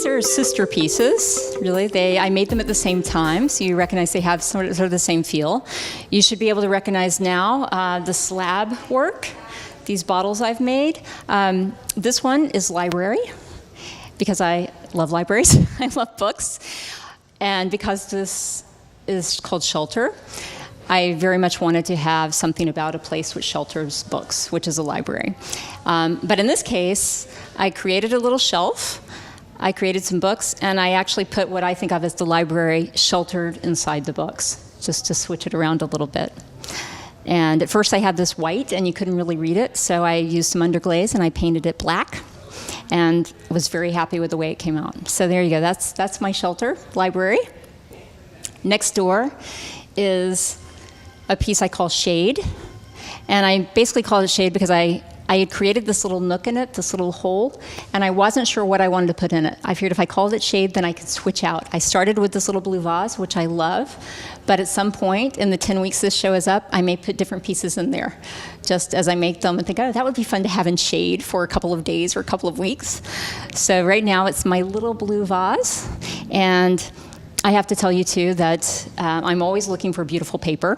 These are sister pieces, really. I made them at the same time, so you recognize they have sort of the same feel. You should be able to recognize now the slab work, these bottles I've made. This one is library, because I love libraries. I love books. And because this is called shelter, I very much wanted to have something about a place which shelters books, which is a library. But in this case, I created a little shelf. I created some books, and I actually put what I think of as the library sheltered inside the books, just to switch it around a little bit. And at first I had this white, and you couldn't really read it, so I used some underglaze, and I painted it black, and was very happy with the way it came out. So there you go. That's my shelter library. Next door is a piece I call Shade, and I basically called it Shade because I had created this little nook in it, this little hole, and I wasn't sure what I wanted to put in it. I figured if I called it Shade, then I could switch out. I started with this little blue vase, which I love, but at some point in the 10 weeks this show is up, I may put different pieces in there, just as I make them and think, oh, that would be fun to have in shade for a couple of days or a couple of weeks. So right now it's my little blue vase, and I have to tell you, too, that I'm always looking for beautiful paper.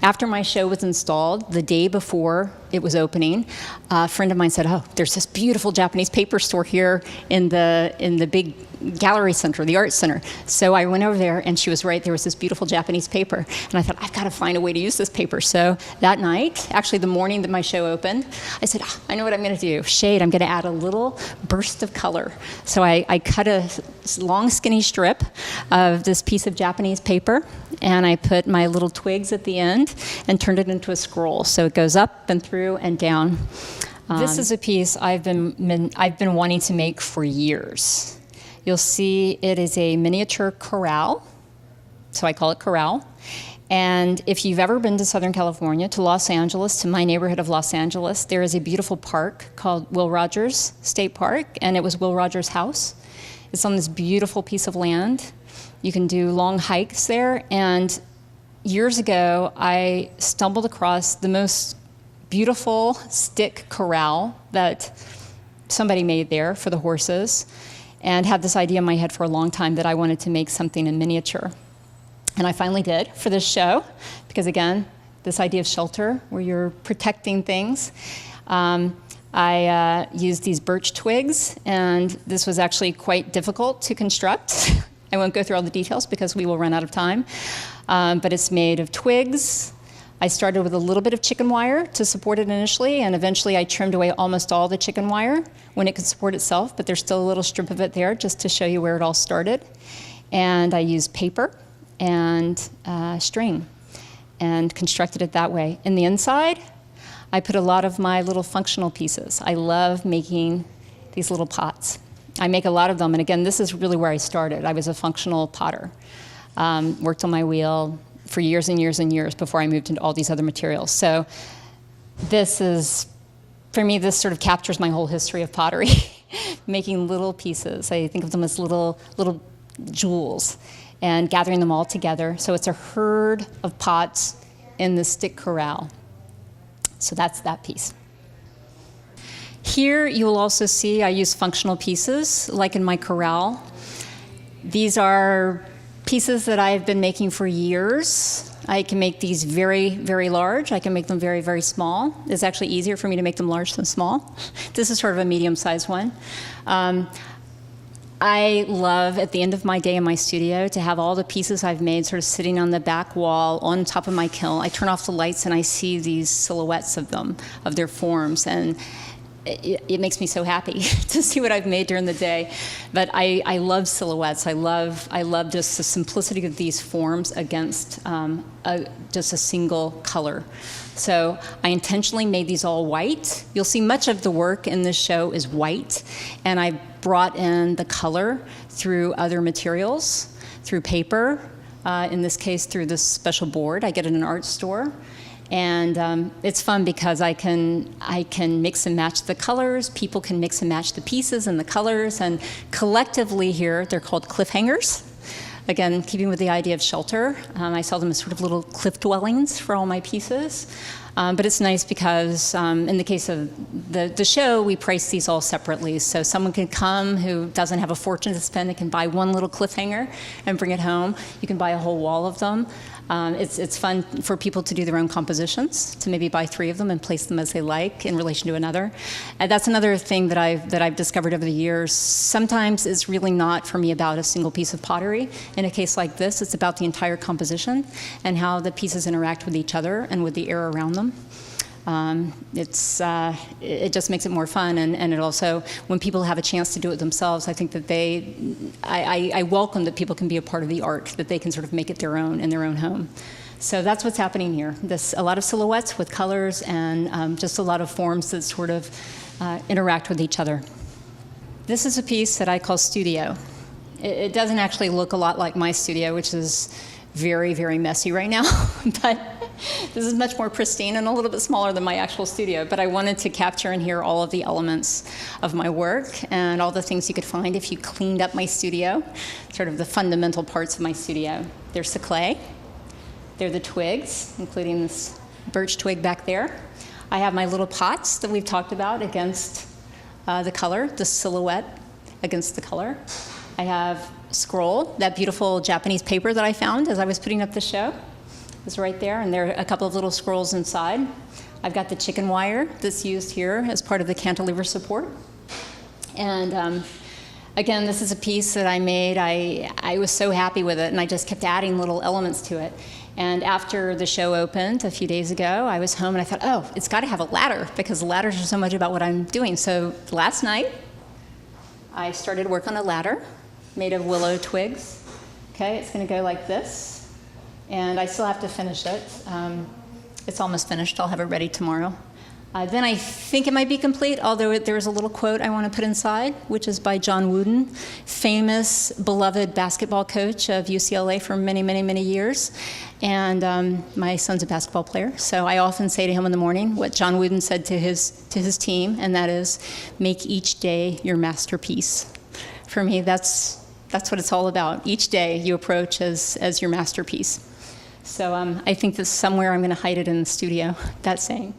After my show was installed, the day before it was opening, a friend of mine said, oh, there's this beautiful Japanese paper store here in the big gallery center, the art center. So I went over there, and she was right. There was this beautiful Japanese paper. And I thought, I've got to find a way to use this paper. So that night, actually the morning that my show opened, I said, oh, I know what I'm going to do. Shade, I'm going to add a little burst of color. So I cut a long, skinny strip of this piece of Japanese paper, and I put my little twigs at the end and turned it into a scroll. So it goes up and through and down. This is a piece I've been wanting to make for years. You'll see it is a miniature corral, so I call it Corral. And if you've ever been to Southern California, to Los Angeles, to my neighborhood of Los Angeles, there is a beautiful park called Will Rogers State Park, and it was Will Rogers' house. It's on this beautiful piece of land. You can do long hikes there, and years ago, I stumbled across the most beautiful stick corral that somebody made there for the horses, and had this idea in my head for a long time that I wanted to make something in miniature. And I finally did for this show, because again, this idea of shelter, where you're protecting things. I used these birch twigs, and this was actually quite difficult to construct. I won't go through all the details because we will run out of time. But it's made of twigs. I started with a little bit of chicken wire to support it initially, and eventually I trimmed away almost all the chicken wire when it could support itself, but there's still a little strip of it there just to show you where it all started. And I used paper and string and constructed it that way. In the inside, I put a lot of my little functional pieces. I love making these little pots. I make a lot of them, and again, this is really where I started. I was a functional potter. Worked on my wheel for years and years and years before I moved into all these other materials. So this is, for me, this sort of captures my whole history of pottery, making little pieces. I think of them as little jewels and gathering them all together. So it's a herd of pots in the stick corral. So that's that piece. Here you will also see I use functional pieces, like in my corral. These are pieces that I've been making for years. I can make these very, very large. I can make them very, very small. It's actually easier for me to make them large than small. This is sort of a medium-sized one. I love, at the end of my day in my studio, to have all the pieces I've made sort of sitting on the back wall on top of my kiln. I turn off the lights and I see these silhouettes of them, of their forms, and it makes me so happy to see what I've made during the day. But I love silhouettes. I love just the simplicity of these forms against just a single color. So I intentionally made these all white. You'll see much of the work in this show is white, and I brought in the color through other materials, through paper, in this case through this special board I get in an art store. And it's fun because I can mix and match the colors. People can mix and match the pieces and the colors. And collectively here, they're called cliffhangers. Again, keeping with the idea of shelter, I sell them as sort of little cliff dwellings for all my pieces. But it's nice because in the case of the show, we price these all separately. So someone can come who doesn't have a fortune to spend, they can buy one little cliffhanger and bring it home. You can buy a whole wall of them. It's fun for people to do their own compositions, to maybe buy 3 of them and place them as they like in relation to another. And that's another thing that I've discovered over the years. Sometimes it's really not for me about a single piece of pottery. In a case like this, it's about the entire composition and how the pieces interact with each other and with the air around them. It just makes it more fun, and it also, when people have a chance to do it themselves, I think that I welcome that people can be a part of the art, that they can sort of make it their own in their own home. So that's what's happening here. A lot of silhouettes with colors and just a lot of forms that sort of interact with each other. This is a piece that I call Studio. It doesn't actually look a lot like my studio, which is very, very messy right now, but this is much more pristine and a little bit smaller than my actual studio. But I wanted to capture in here all of the elements of my work and all the things you could find if you cleaned up my studio, sort of the fundamental parts of my studio. There's the clay. There are the twigs, including this birch twig back there. I have my little pots that we've talked about against the color, the silhouette against the color. I have scroll, that beautiful Japanese paper that I found as I was putting up the show. It's right there, and there are a couple of little scrolls inside. I've got the chicken wire that's used here as part of the cantilever support. And again, this is a piece that I made. I was so happy with it, and I just kept adding little elements to it. And after the show opened a few days ago, I was home and I thought, oh, it's got to have a ladder, because ladders are so much about what I'm doing. So last night, I started work on a ladder made of willow twigs. Okay, it's going to go like this, and I still have to finish it. It's almost finished. I'll have it ready tomorrow. Then I think it might be complete, although there's a little quote I want to put inside, which is by John Wooden, famous, beloved basketball coach of UCLA for many, many, many years. And my son's a basketball player, so I often say to him in the morning what John Wooden said to his team, and that is, make each day your masterpiece. For me, that's what it's all about. Each day you approach as your masterpiece. So I think that somewhere I'm going to hide it in the studio, that saying.